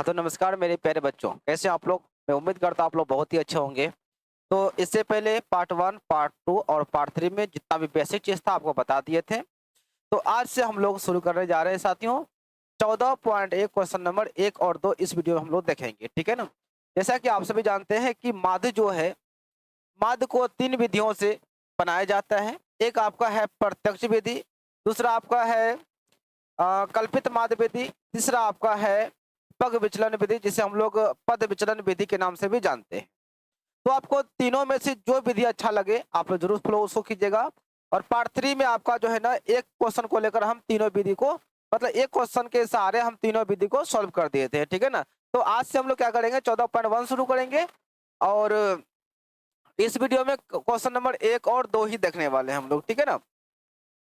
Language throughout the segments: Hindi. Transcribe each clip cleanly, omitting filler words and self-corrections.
हाँ, तो नमस्कार मेरे प्यारे बच्चों, कैसे हैं आप लोग? मैं उम्मीद करता हूँ आप लोग बहुत ही अच्छे होंगे। तो इससे पहले पार्ट 1, पार्ट 2 और पार्ट 3 में जितना भी बेसिक चीज़ था आपको बता दिए थे। तो आज से हम लोग शुरू करने जा रहे हैं साथियों। 14.1 क्वेश्चन नंबर 1 और 2 इस वीडियो में हम लोग देखेंगे, ठीक है ना? जैसा कि आप सभी जानते हैं कि माध्य जो है, माध्य को 3 विधियों से बनाया जाता है। एक आपका है प्रत्यक्ष विधि, दूसरा आपका है कल्पित माध्य विधि, तीसरा आपका है पग विचलन विधि, जिसे हम लोग पद विचलन विधि के नाम से भी जानते हैं। तो आपको तीनों में से जो विधि अच्छा लगे आप लोग जरूर फॉलो उसको कीजिएगा। और पार्ट 3 में आपका जो है ना, एक क्वेश्चन को लेकर हम तीनों विधि को, मतलब एक क्वेश्चन के सहारे हम तीनों विधि को सॉल्व कर दिए थे, ठीक है ना? तो आज से हम लोग क्या करेंगे, 14.1 शुरू करेंगे। और इस वीडियो में क्वेश्चन नंबर 1 और 2 ही देखने वाले हैं हम लोग, ठीक है ना?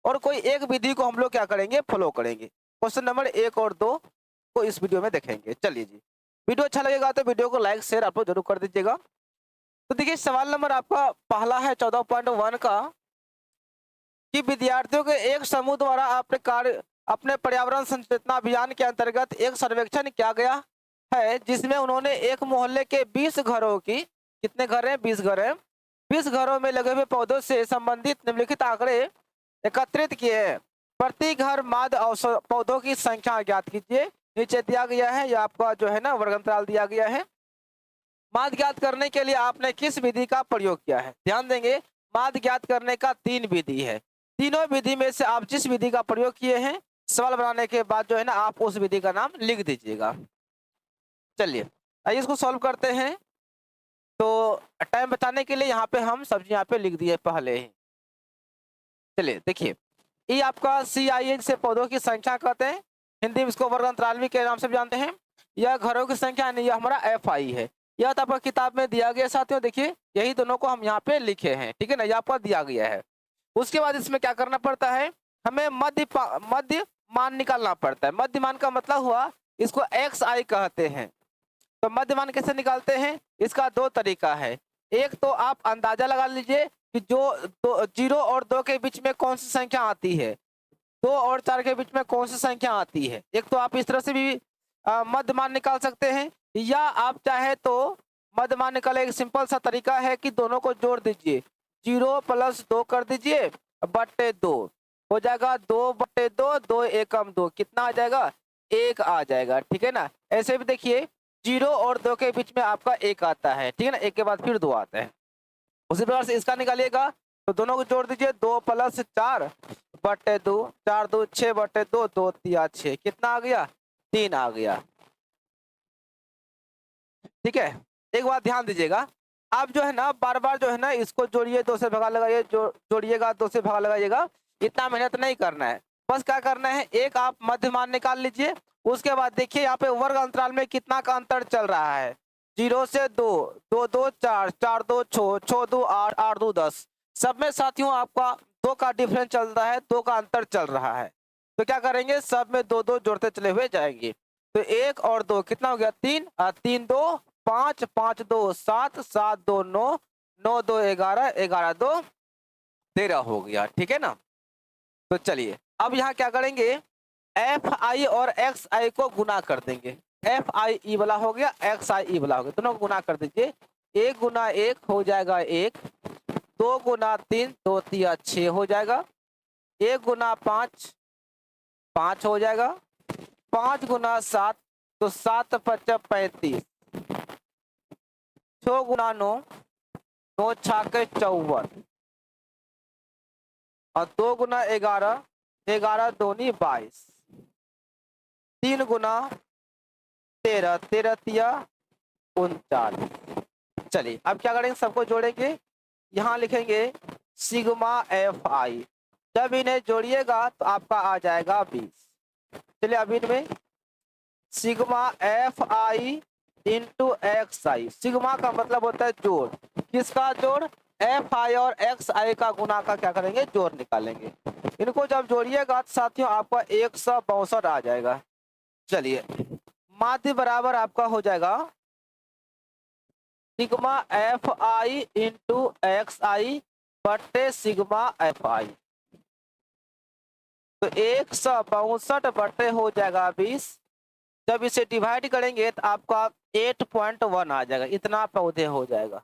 और कोई एक विधि को हम लोग क्या करेंगे, फॉलो करेंगे। क्वेश्चन नंबर 1 और 2 को इस वीडियो में देखेंगे। चलिए जी, वीडियो अच्छा लगेगा तो वीडियो को लाइक शेयर आप लोग जरूर कर दीजिएगा। तो देखिए, सवाल नंबर आपका पहला है 14.1 का, कि विद्यार्थियों के एक समूह द्वारा अपने पर्यावरण सचेतना अभियान के अंतर्गत एक सर्वेक्षण किया गया है, जिसमें उन्होंने एक मोहल्ले के 20 घरों की, कितने घर हैं, 20 घर हैं, 20 घरों में लगे हुए पौधों से संबंधित निम्नलिखित आंकड़े एकत्रित किए हैं। प्रति घर माद पौधों की संख्या ज्ञात कीजिए। नीचे दिया गया है, या आपका जो है ना वर्गंतराल दिया गया है। माद ज्ञात करने के लिए आपने किस विधि का प्रयोग किया है? ध्यान देंगे, माद ज्ञात करने का 3 विधि है। तीनों विधि में से आप जिस विधि का प्रयोग किए हैं, सवाल बनाने के बाद जो है ना आप उस विधि का नाम लिख दीजिएगा। चलिए आइए इसको सॉल्व करते हैं। तो टाइम बचाने के लिए यहाँ पे हम सब्जी यहाँ पे लिख दिए पहले ही। चलिए देखिए, ये आपका CIN से पौधों की संख्या कहते हैं, हिंदी में इसको वर्ग अंतराल के नाम से भी जानते हैं। यह घरों की संख्या नहीं, यह हमारा FI है। यह तो आपका किताब में दिया गया साथियों, देखिए यही दोनों को हम यहाँ पे लिखे हैं, ठीक है ना, यह आपका दिया गया है। उसके बाद इसमें क्या करना पड़ता है, हमें मध्य मान निकालना पड़ता है। मध्य मान का मतलब हुआ, इसको XI कहते हैं। तो मध्य मान कैसे निकालते हैं, इसका 2 तरीका है। एक तो आप अंदाजा लगा लीजिए कि जो 0 और 2 के बीच में कौन सी संख्या आती है, 2 और 4 के बीच में कौन सी संख्या आती है। एक तो आप इस तरह से भी मध्य मान निकाल सकते हैं, या आप चाहे तो मध्य मान निकालने एक सिंपल सा तरीका है कि दोनों को जोड़ दीजिए, 0 + 2 कर दीजिए बट्टे 2 हो जाएगा, 2/2, 2 एकम 2, कितना आ जाएगा, 1 आ जाएगा, ठीक है ना। ऐसे भी देखिए 0 और 2 के बीच में आपका 1 आता है, ठीक है ना, 1 के बाद फिर 2 आता है। उसी प्रकार से इसका निकालिएगा, तो दोनों को जोड़ दीजिए, 2 + 4/2, 4 2 6/2, 2 3 6, कितना आ गया, 3 आ गया, ठीक है। एक बात ध्यान दीजिएगा, आप जो है ना बार बार जो है ना इसको जोड़िए, 2 से भगा लगाइए, जोड़िएगा 2 से भगा लगाइएगा, इतना मेहनत नहीं करना है। बस क्या करना है, एक आप मध्य मान निकाल लीजिए। उसके बाद देखिए यहाँ पे वर्ग अंतराल में कितना का अंतर चल रहा है, 0 से 2, 2 2 4, 4 2 6, 6 2 8, 8 2 10, सब में साथियों आपका 2 का डिफरेंस चल रहा है, 2 का अंतर चल रहा है। तो क्या करेंगे, सब में 2 2 जोड़ते चले हुए जाएंगे। तो 1 और 2 कितना हो गया, 3, 3 2 5, 5 2 7, 7 2 9, 9 2 11, 11 2 13 हो गया, ठीक है ना। तो चलिए अब यहाँ क्या करेंगे, FI और XI को गुना कर देंगे। FI वाला हो गया, XI वाला हो गया, दोनों को गुना कर दीजिए। 1 गुना 1 हो जाएगा 1, 2 गुना 3, 2 3 6 हो जाएगा, 1 गुना 5, 5 हो जाएगा, 5 गुना 7, तो 7 5 35, 6 गुना 9, 9 6 54, और 2 गुना 11, 11 दूनी 22, 3 गुना 13, 13 तिया 39। चलिए अब क्या करेंगे, सबको जोड़ेंगे, यहाँ लिखेंगे सिग्मा FI। जब इन्हें जोड़िएगा तो आपका आ जाएगा 20। चलिए अब इनमें sigma FI into XI, sigma का मतलब होता है जोड़, किसका जोड़, FI और XI का गुना का क्या करेंगे, जोड़ निकालेंगे। इनको जब जोड़िएगा तो साथियों आपका 162 आ जाएगा। चलिए माध्य बराबर आपका हो जाएगा सिग्मा FI इंटू XI बट्टे सिग्मा FI। तो 162 बट्टे हो जाएगा 20, जब इसे डिवाइड करेंगे तो आपका 8.1 आ जाएगा, इतना पौधे हो जाएगा।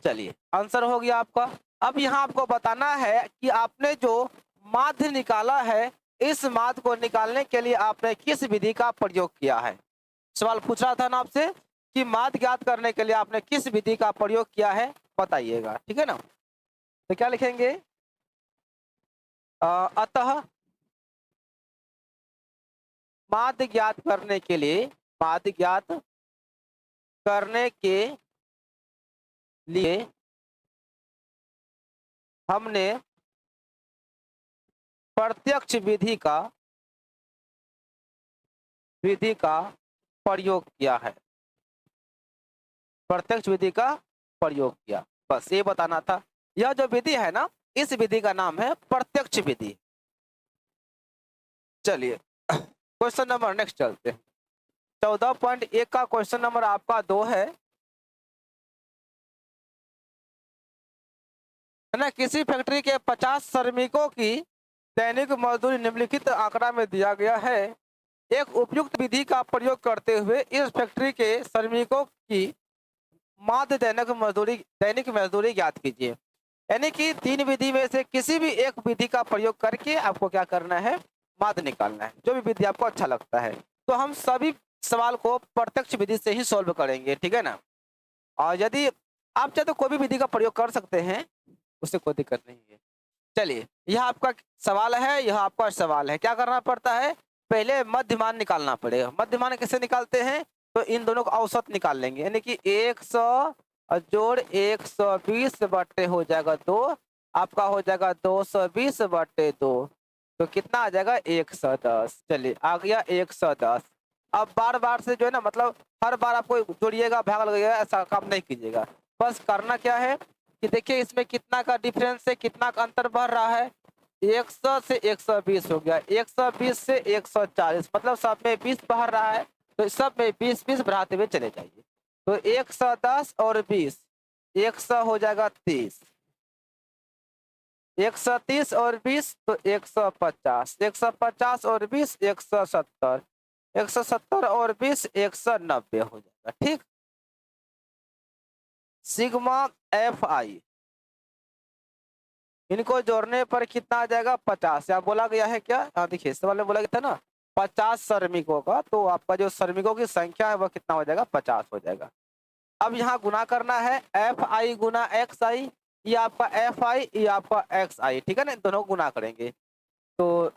चलिए आंसर हो गया आपका। अब यहाँ आपको बताना है कि आपने जो माध्य निकाला है, इस माध्य को निकालने के लिए आपने किस विधि का प्रयोग किया है। सवाल पूछ रहा था ना आपसे कि माध्य ज्ञात करने के लिए आपने किस विधि का प्रयोग किया है, बताइएगा, ठीक है ना। तो क्या लिखेंगे, अतः माध्य ज्ञात करने के लिए, माध्य ज्ञात करने के लिए हमने प्रत्यक्ष विधि का प्रयोग किया है, प्रत्यक्ष विधि का प्रयोग किया, बस ये बताना था। यह जो विधि है ना, इस विधि का नाम है प्रत्यक्ष विधि। चलिए क्वेश्चन नंबर नेक्स्ट चलते हैं। 14.1 का क्वेश्चन नंबर आपका 2 है ना। किसी फैक्ट्री के 50 श्रमिकों की दैनिक मजदूरी निम्नलिखित आंकड़ा में दिया गया है। एक उपयुक्त विधि का प्रयोग करते हुए इस फैक्ट्री के श्रमिकों की माध्य दैनिक मजदूरी ज्ञात कीजिए। यानी कि 3 विधि में से किसी भी एक विधि का प्रयोग करके आपको क्या करना है, माध्य निकालना है, जो भी विधि आपको अच्छा लगता है। तो हम सभी सवाल को प्रत्यक्ष विधि से ही सॉल्व करेंगे, ठीक है ना। और यदि आप चाहे तो कोई भी विधि का प्रयोग कर सकते हैं, उससे कोई दिक्कत नहीं है। चलिए यह आपका सवाल है, यह आपका सवाल है। क्या करना पड़ता है, पहले मध्यमान निकालना पड़ेगा। मध्यमान कैसे निकालते हैं, तो इन दोनों का औसत निकाल लेंगे। यानी कि 100 जोड़ 120 बटे हो जाएगा 2, आपका हो जाएगा 220 बटे 2, तो कितना आ जाएगा 110। चलिए आ गया 110। अब बार बार से जो है ना, मतलब हर बार आपको जोड़िएगा भाग लगेगा, ऐसा काम नहीं कीजिएगा। बस करना क्या है कि देखिए इसमें कितना का डिफरेंस है, कितना का अंतर बढ़ रहा है। 100 से 120 हो गया, 120 से 140, मतलब सब में 20 बढ़ रहा है, तो सब में 20 बढ़ाते हुए चले जाइए। तो 110 और 20, 100 हो जाएगा 30, 130 और 20 तो 150, 150 और 20 170, 170 और 20 190 हो जाएगा, ठीक। सिग्मा एफ आई, इनको जोड़ने पर कितना आ जाएगा 50। यहाँ बोला गया है क्या, हाँ देखिए सवाल में बोला गया था ना 50 श्रमिकों का, तो आपका जो श्रमिकों की संख्या है वह कितना हो जाएगा 50 हो जाएगा। अब यहाँ गुना करना है, एफ आई गुना एक्स आई, ये आपका एफ आई, ये आपका एक्स आई, ठीक है ना। दोनों गुना करेंगे तो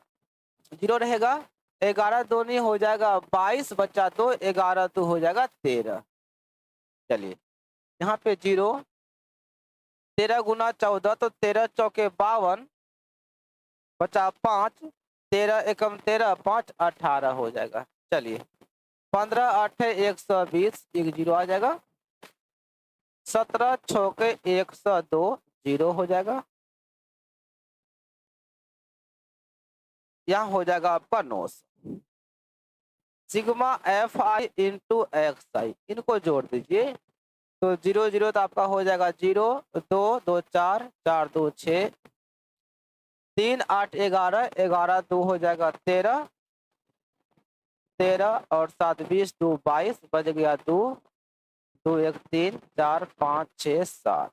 0 रहेगा, 11 दूनी हो जाएगा 22, बचा 2, 11 2 हो जाएगा 13। चलिए यहाँ पे 0, 13 गुना 14 तो 13 चौके 52, बचा 5, 13 एकम 13, 5 18 हो जाएगा। चलिए 15 8 120, एक 0 आ जाएगा। 17 छौके 102, 0 हो जाएगा। यहाँ हो जाएगा आपका 900। Sigma F I into X I, इनको जोड़ दीजिए तो 0 0 तो आपका हो जाएगा 0, 2 2 4, 4 2 6, 3 8 11, 11 2 हो जाएगा 13, 13 और 7 20, 2 22, बच गया 2, 2 1 3 4 5 6 7,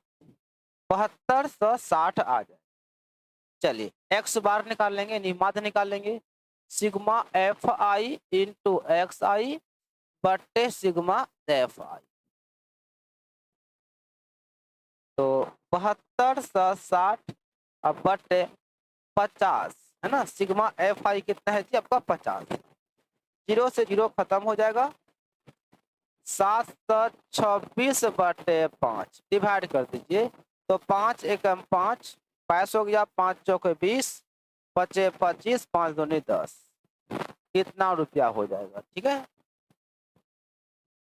7260 आ जाए। चलिए एक्स बार निकाल लेंगे, निमाध्य निकाल लेंगे। Sigma F I into X I बटे सिग्मा एफ आई, तो 7260 अब बटे 50 है ना। सिग्मा एफ आई कितना है जी आपका 50, 0 से 0 खत्म हो जाएगा। 726 बटे 5 डिवाइड कर दीजिए तो 5 एकम 5, 22 हो गया, 5 चौके 20, बचे 25, 5 दूनी 10, कितना रुपया हो जाएगा, ठीक है।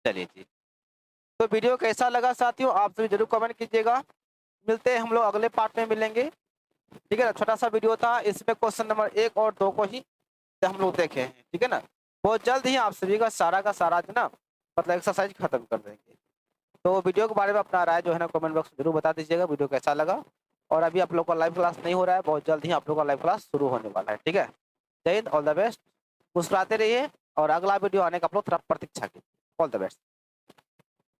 चलिए जी, तो वीडियो कैसा लगा साथियों, आप सभी जरूर कमेंट कीजिएगा। मिलते हैं हम लोग अगले पार्ट में मिलेंगे, ठीक है ना। छोटा सा वीडियो था, इसमें क्वेश्चन नंबर 1 और 2 को ही हम लोग देखे हैं, ठीक है ना। बहुत जल्द ही आप सभी का सारा जो ना मतलब एक्सरसाइज खत्म कर देंगे। तो वीडियो के बारे में अपना राय जो है ना कमेंट बॉक्स में जरूर बता दीजिएगा, वीडियो कैसा लगा। और अभी आप लोग का लाइव क्लास नहीं हो रहा है, बहुत जल्द ही आप लोग का लाइव क्लास शुरू होने वाला है, ठीक है। जय हिंद, ऑल द बेस्ट। मुस्कुराते रहिए और अगला वीडियो आने का आप लोग तरफ प्रतीक्षा कीजिए। All the best.